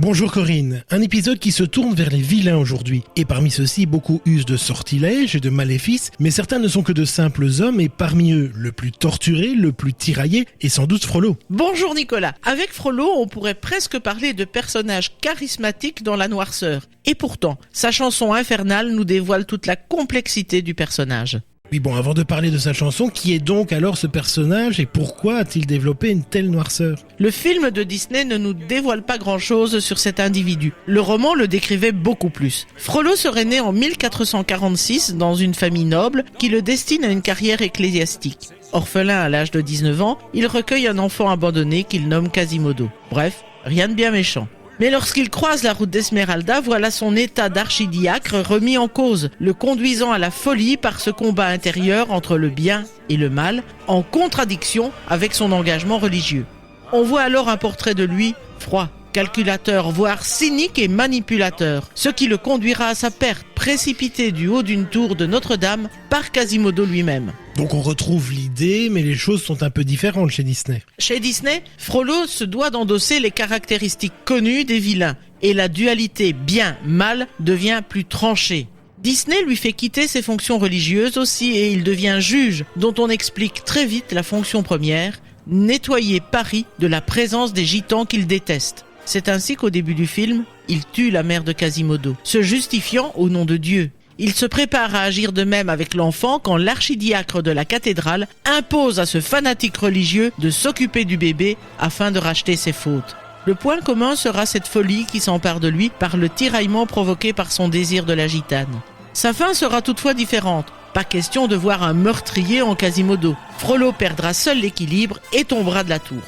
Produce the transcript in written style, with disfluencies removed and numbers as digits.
Bonjour Corinne, un épisode qui se tourne vers les vilains aujourd'hui. Et parmi ceux-ci, beaucoup usent de sortilèges et de maléfices, mais certains ne sont que de simples hommes et parmi eux, le plus torturé, le plus tiraillé est sans doute Frollo. Bonjour Nicolas. Avec Frollo, on pourrait presque parler de personnage charismatique dans la noirceur. Et pourtant, sa chanson infernale nous dévoile toute la complexité du personnage. Oui bon, avant de parler de sa chanson, qui est donc alors ce personnage et pourquoi a-t-il développé une telle noirceur ? Le film de Disney ne nous dévoile pas grand-chose sur cet individu. Le roman le décrivait beaucoup plus. Frollo serait né en 1446 dans une famille noble qui le destine à une carrière ecclésiastique. Orphelin à l'âge de 19 ans, il recueille un enfant abandonné qu'il nomme Quasimodo. Bref, rien de bien méchant. Mais lorsqu'il croise la route d'Esmeralda, voilà son état d'archidiacre remis en cause, le conduisant à la folie par ce combat intérieur entre le bien et le mal, en contradiction avec son engagement religieux. On voit alors un portrait de lui froid, calculateur, voire cynique et manipulateur, ce qui le conduira à sa perte, précipité du haut d'une tour de Notre-Dame par Quasimodo lui-même. Donc on retrouve l'idée, mais les choses sont un peu différentes chez Disney. Chez Disney, Frollo se doit d'endosser les caractéristiques connues des vilains, et la dualité bien-mal devient plus tranchée. Disney lui fait quitter ses fonctions religieuses aussi et il devient juge, dont on explique très vite la fonction première, nettoyer Paris de la présence des gitans qu'il déteste. C'est ainsi qu'au début du film, il tue la mère de Quasimodo, se justifiant au nom de Dieu. Il se prépare à agir de même avec l'enfant quand l'archidiacre de la cathédrale impose à ce fanatique religieux de s'occuper du bébé afin de racheter ses fautes. Le point commun sera cette folie qui s'empare de lui par le tiraillement provoqué par son désir de la gitane. Sa fin sera toutefois différente. Pas question de voir un meurtrier en Quasimodo. Frollo perdra seul l'équilibre et tombera de la tour.